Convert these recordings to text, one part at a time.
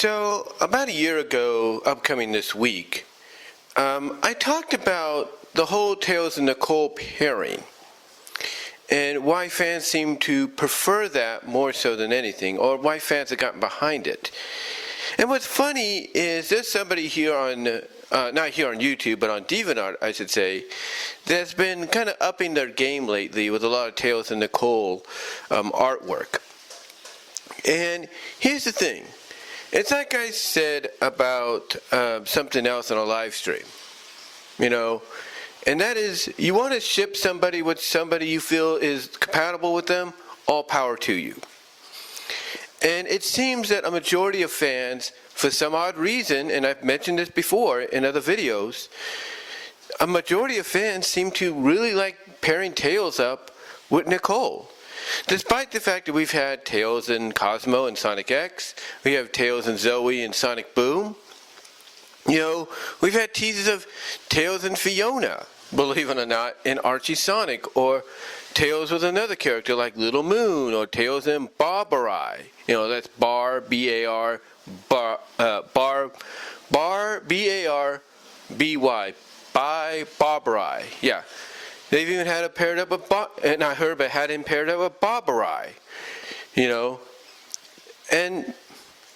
So, about a year ago, upcoming this week, I talked about the whole Tails and Nicole pairing and why fans seem to prefer that more so than anything, or why fans have gotten behind it. And what's funny is there's somebody here on, not here on YouTube, but on DeviantArt, I should say, that's been kind of upping their game lately with a lot of Tails and Nicole artwork. And here's the thing. It's like I said about something else on a live stream, and that is, you want to ship somebody with somebody you feel is compatible with them, all power to you. And it seems that a majority of fans, for some odd reason, and I've mentioned this before in other videos, a majority of fans seem to really like pairing Tails up with Nicole. Despite the fact that we've had Tails and Cosmo and Sonic X, we have Tails and Zoe and Sonic Boom. We've had teases of Tails and Fiona, believe it or not, in Archie Sonic, or Tails with another character like Little Moon, or Tails and Barbarai. That's Bar, B-A-R, Bar, B-A-R-B-Y, by Barbarai. Yeah. They've even had it paired up with had him paired up with Barbarai. And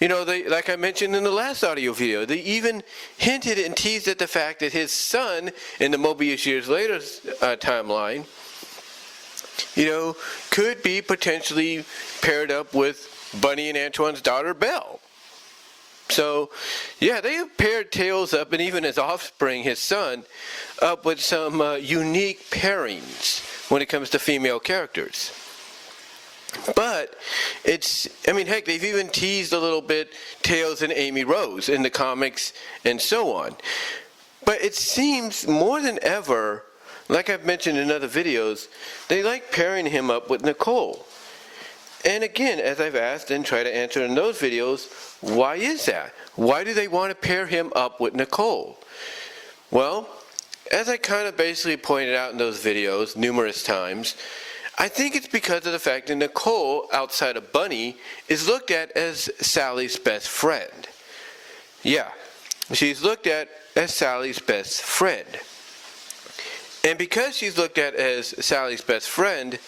they, like I mentioned in the last audio video, they even hinted and teased at the fact that his son in the Mobius Years Later timeline, could be potentially paired up with Bunny and Antoine's daughter Belle. So, yeah, they have paired Tails up, and even his offspring, his son, up with some unique pairings when it comes to female characters. But heck, they've even teased a little bit Tails and Amy Rose in the comics and so on. But it seems more than ever, like I've mentioned in other videos, they like pairing him up with Nicole. And again, as I've asked and tried to answer in those videos, why is that? Why do they want to pair him up with Nicole? Well, as I kind of basically pointed out in those videos numerous times, I think it's because of the fact that Nicole, outside of Bunny, is looked at as Sally's best friend. Yeah, she's looked at as Sally's best friend. And because she's looked at as Sally's best friend,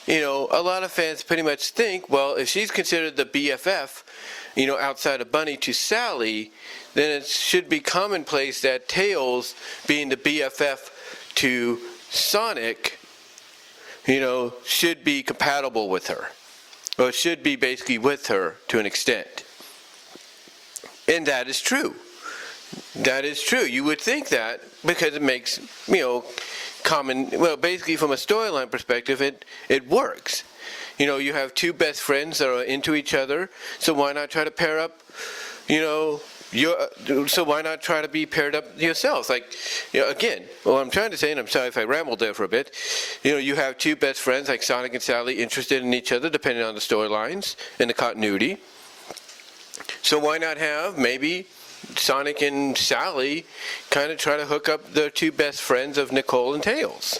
a lot of fans pretty much think, well, if she's considered the BFF, outside of Bunny to Sally, then it should be commonplace that Tails, being the BFF to Sonic, should be compatible with her, or should be basically with her to an extent. And that is true. That is true. You would think that because it makes, basically from a storyline perspective, it works. You have two best friends that are into each other, so why not try to pair up, so why not try to be paired up yourselves? Again, what I'm trying to say, and I'm sorry if I rambled there for a bit, you have two best friends like Sonic and Sally interested in each other depending on the storylines and the continuity. So why not have maybe Sonic and Sally kind of try to hook up their two best friends of Nicole and Tails?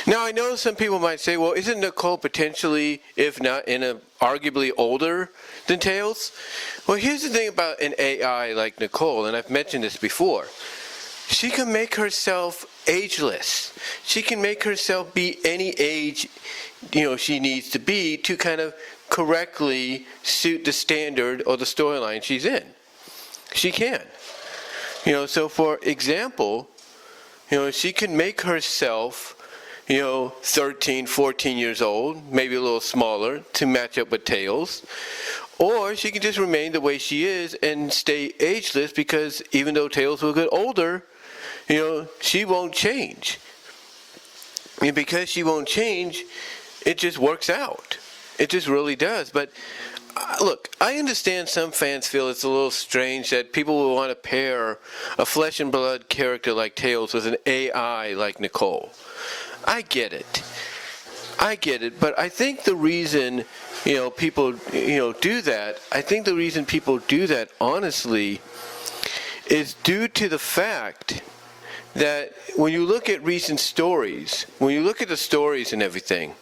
Now, I know some people might say, well, isn't Nicole potentially, if not arguably older than Tails? Well, here's the thing about an AI like Nicole, and I've mentioned this before. She can make herself ageless. She can make herself be any age, she needs to be to kind of correctly suit the standard or the storyline she's in. She can. So for example, she can make herself 13, 14 years old, maybe a little smaller, to match up with Tails. Or she can just remain the way she is and stay ageless, because even though Tails will get older, she won't change. And because she won't change, it just works out. It just really does. But look, I understand some fans feel it's a little strange that people will want to pair a flesh and blood character like Tails with an AI like Nicole. I get it, but I think the reason, people, do that, I think the reason people do that, honestly, is due to the fact that when you look at recent stories, when you look at the stories and everything,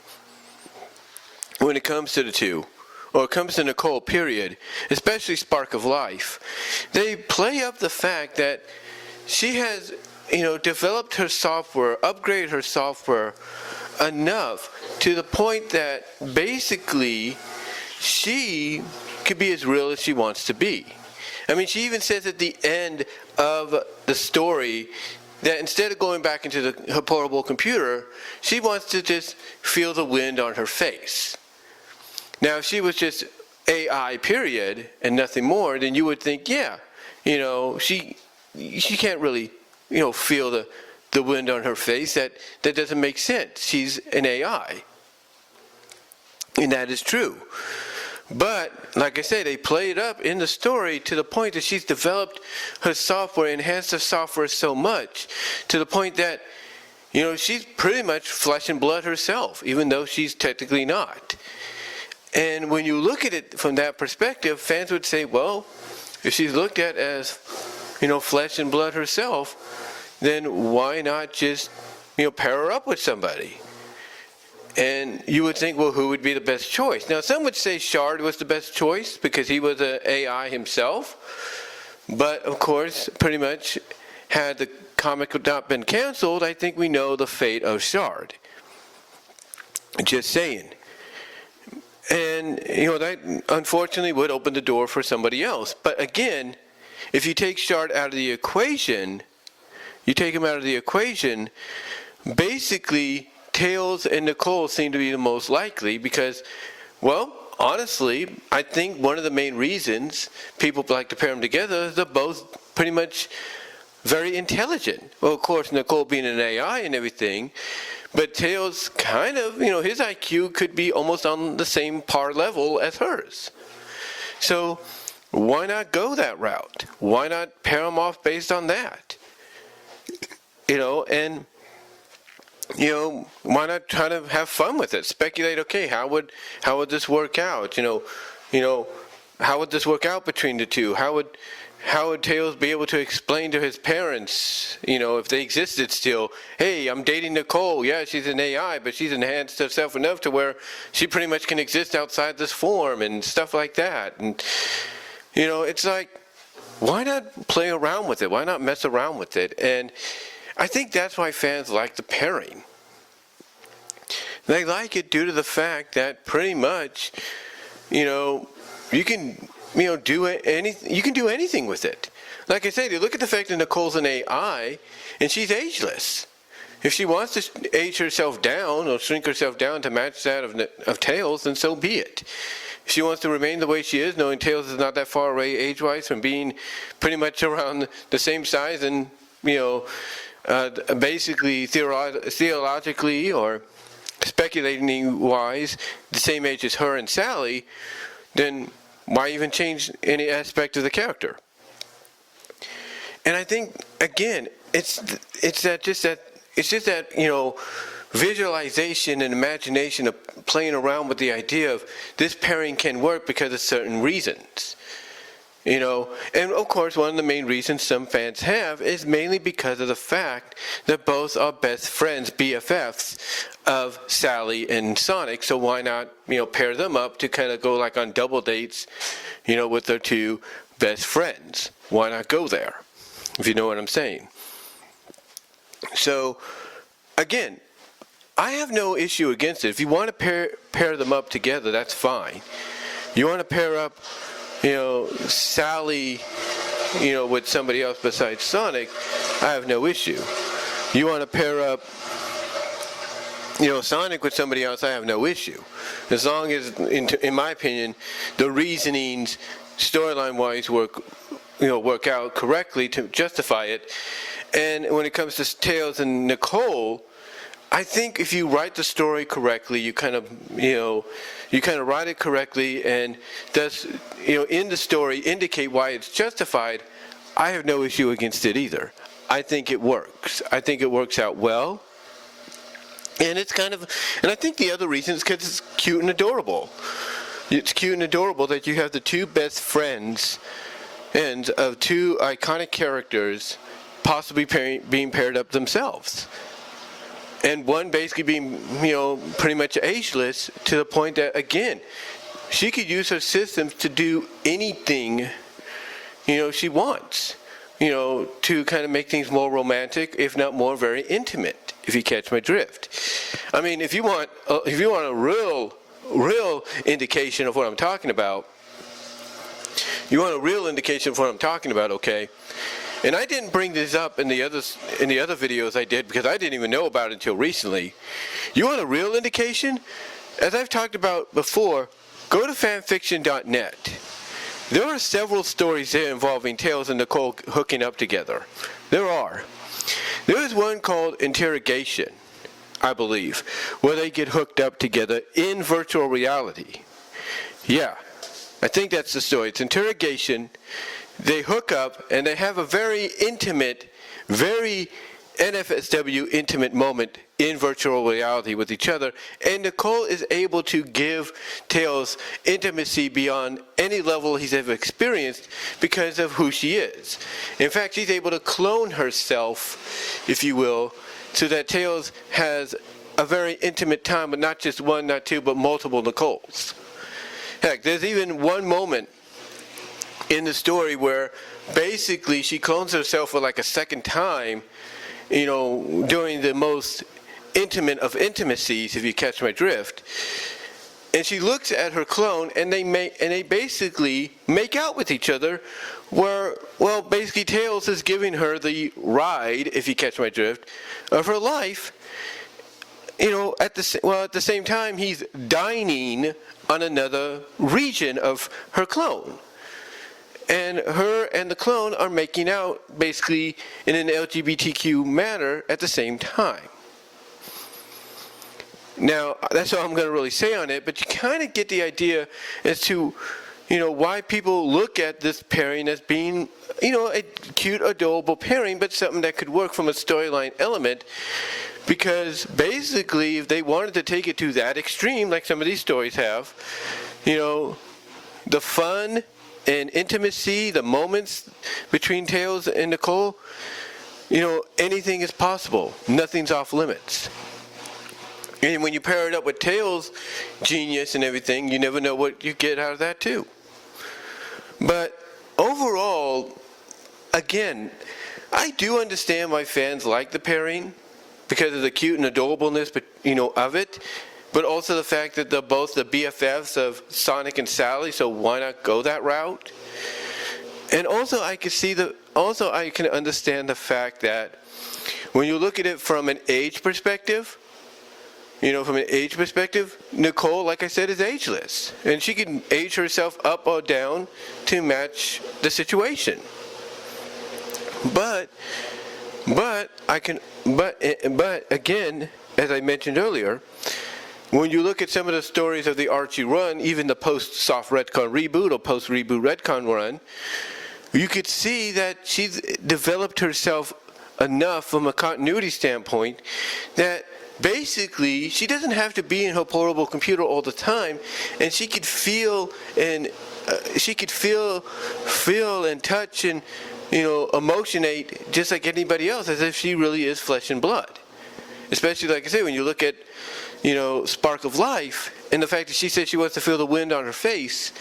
when it comes to the two, or it comes to Nicole, period, especially Spark of Life, they play up the fact that she has, developed her software, upgraded her software enough to the point that basically she could be as real as she wants to be. I mean, she even says at the end of the story that instead of going back into her portable computer, she wants to just feel the wind on her face. Now, if she was just AI, period, and nothing more, then you would think, yeah, she can't really, feel the wind on her face. That doesn't make sense. She's an AI. And that is true. But, like I said, they play it up in the story to the point that she's developed her software, enhanced her software so much, to the point that, she's pretty much flesh and blood herself, even though she's technically not. And when you look at it from that perspective, fans would say, well, if she's looked at as, flesh and blood herself, then why not just, pair her up with somebody? And you would think, well, who would be the best choice? Now, some would say Shard was the best choice because he was an AI himself. But, of course, pretty much, had the comic not been canceled, I think we know the fate of Shard. Just saying. And, that unfortunately would open the door for somebody else. But, again, if you take Shard out of the equation, basically Tails and Nicole seem to be the most likely because, well, honestly, I think one of the main reasons people like to pair them together is they're both pretty much very intelligent. Well, of course, Nicole being an AI and everything, but Tails kind of, his IQ could be almost on the same par level as hers. So why not go that route? Why not pair them off based on that? And why not try to have fun with it? Speculate, okay, how would this work out? How would this work out between the two? How would Tails be able to explain to his parents, if they existed still, hey, I'm dating Nicole. Yeah, she's an AI, but she's enhanced herself enough to where she pretty much can exist outside this form and stuff like that. And, it's like, why not play around with it? Why not mess around with it? And I think that's why fans like the pairing. They like it due to the fact that pretty much, you can, do anything. You can do anything with it. Like I said, you look at the fact that Nicole's an AI and she's ageless. If she wants to age herself down or shrink herself down to match that of Tails, then so be it. If she wants to remain the way she is, knowing Tails is not that far away age-wise from being pretty much around the same size and, basically theologically or speculating-wise the same age as her and Sally, then why even change any aspect of the character? And I think, again, it's just that visualization and imagination of playing around with the idea of this pairing can work because of certain reasons. And of course, one of the main reasons some fans have is mainly because of the fact that both are best friends, BFFs, of Sally and Sonic. So why not, pair them up to kind of go like on double dates, with their two best friends? Why not go there, if you know what I'm saying? So, again, I have no issue against it. If you want to pair them up together, that's fine. You want to pair up Sally, with somebody else besides Sonic, I have no issue. You want to pair up, Sonic with somebody else, I have no issue. As long as, in my opinion, the reasonings, storyline-wise, work out correctly to justify it. And when it comes to Tails and Nicole, I think if you write the story correctly, you kind of write it correctly and thus, in the story indicate why it's justified, I have no issue against it either. I think it works. I think it works out well. And and I think the other reason is because it's cute and adorable. It's cute and adorable that you have the two best friends and of two iconic characters possibly being paired up themselves. And one basically being, pretty much ageless to the point that, again, she could use her systems to do anything, she wants, to kind of make things more romantic, if not more very intimate, if you catch my drift. I mean, if you want a real indication of what I'm talking about, okay? And I didn't bring this up in the other videos I did because I didn't even know about it until recently. You want a real indication? As I've talked about before, go to fanfiction.net. There are several stories there involving Tails and Nicole hooking up together. There are. There is one called Interrogation, I believe, where they get hooked up together in virtual reality. Yeah, I think that's the story. It's Interrogation. They hook up and they have a very intimate, very NFSW intimate moment in virtual reality with each other, and Nicole is able to give Tails intimacy beyond any level he's ever experienced because of who she is. In fact, she's able to clone herself, if you will, so that Tails has a very intimate time, but not just one, not two, but multiple Nicoles. Heck, there's even one moment in the story where basically she clones herself for like a second time, during the most intimate of intimacies, if you catch my drift. And she looks at her clone, and they basically make out with each other, where, well, basically Tails is giving her the ride, if you catch my drift, of her life. At the same time, he's dining on another region of her clone. And her and the clone are making out basically in an LGBTQ manner at the same time. Now, that's all I'm going to really say on it, but you kind of get the idea as to, why people look at this pairing as being, a cute, adorable pairing, but something that could work from a storyline element. Because basically, if they wanted to take it to that extreme, like some of these stories have, the fun and intimacy, the moments between Tails and Nicole, anything is possible. Nothing's off limits. And when you pair it up with Tails' genius and everything, you never know what you get out of that too. But overall, again, I do understand why fans like the pairing because of the cute and adorableness, of it. But also the fact that they're both the BFFs of Sonic and Sally, so why not go that route? And also I can understand the fact that when you look at it from an age perspective, Nicole, like I said, is ageless. And she can age herself up or down to match the situation. But again, as I mentioned earlier, when you look at some of the stories of the Archie run, even the post-soft retcon reboot or post-reboot retcon run, you could see that she's developed herself enough from a continuity standpoint that basically she doesn't have to be in her portable computer all the time, and she could feel and touch and emotionate just like anybody else, as if she really is flesh and blood. Especially, like I say, when you look at Spark of Life, and the fact that she said she wants to feel the wind on her face,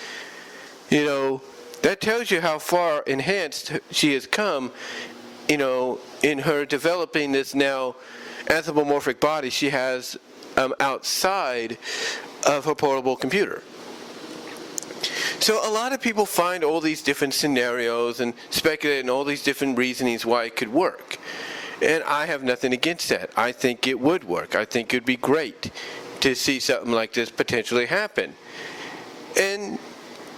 that tells you how far enhanced she has come, in her developing this now anthropomorphic body she has outside of her portable computer. So a lot of people find all these different scenarios and speculate on all these different reasonings why it could work. And I have nothing against that. I think it would work. I think it would be great to see something like this potentially happen. And,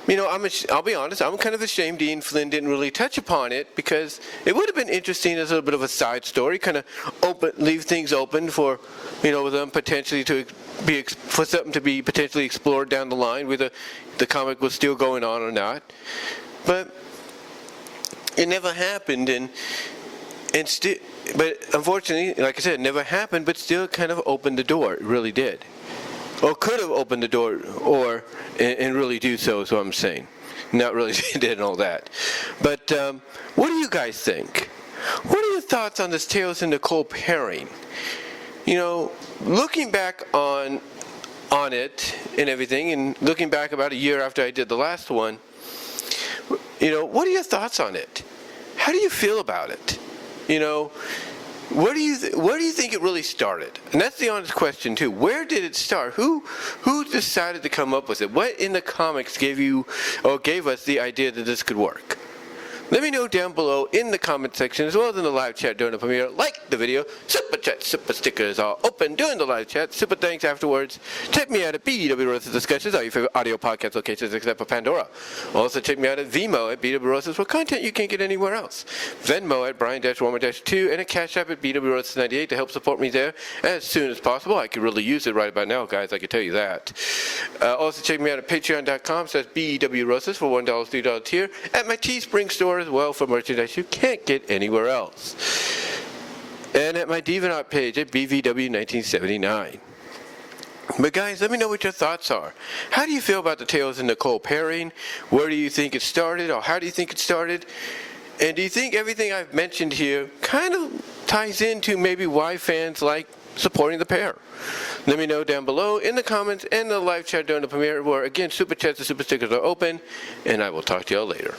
I'll be honest, I'm kind of ashamed Ian Flynn didn't really touch upon it, because it would have been interesting as a little bit of a side story, kind of leave things open for, them potentially for something to be potentially explored down the line, whether the comic was still going on or not. But it never happened, but unfortunately, like I said, it never happened, but still kind of opened the door. It really did. Or could have opened the door, and really do so, is what I'm saying. Not really did and all that. But what do you guys think? What are your thoughts on this Tails and Nicole pairing? Looking back on on it and everything, and looking back about a year after I did the last one, what are your thoughts on it? How do you feel about it? Where do you think it really started? And that's the honest question too. Where did it start? Who decided to come up with it? What in the comics gave us the idea that this could work? Let me know down below in the comment section, as well as in the live chat during the premiere. Like the video, super chat, super stickers are open during the live chat. Super thanks afterwards. Check me out at BW Rose's Discussions, all your favorite audio podcast locations except for Pandora. Also check me out at VENMO at BW Rose's for content you can't get anywhere else. VENMO at Brian-Warmer-2 and a Cash App at BW Rose's 98 to help support me there as soon as possible. I could really use it right about now, guys. I can tell you that. Also check me out at Patreon.com/BW Roses for $1, $3 tier at my Teespring store as well for merchandise you can't get anywhere else. And at my DeviantArt page at BVW1979. But guys, let me know what your thoughts are. How do you feel about the Tails and Nicole pairing? Where do you think it started, or how do you think it started? And do you think everything I've mentioned here kind of ties into maybe why fans like supporting the pair? Let me know down below in the comments and the live chat during the premiere, where again, super chats and super stickers are open, and I will talk to y'all later.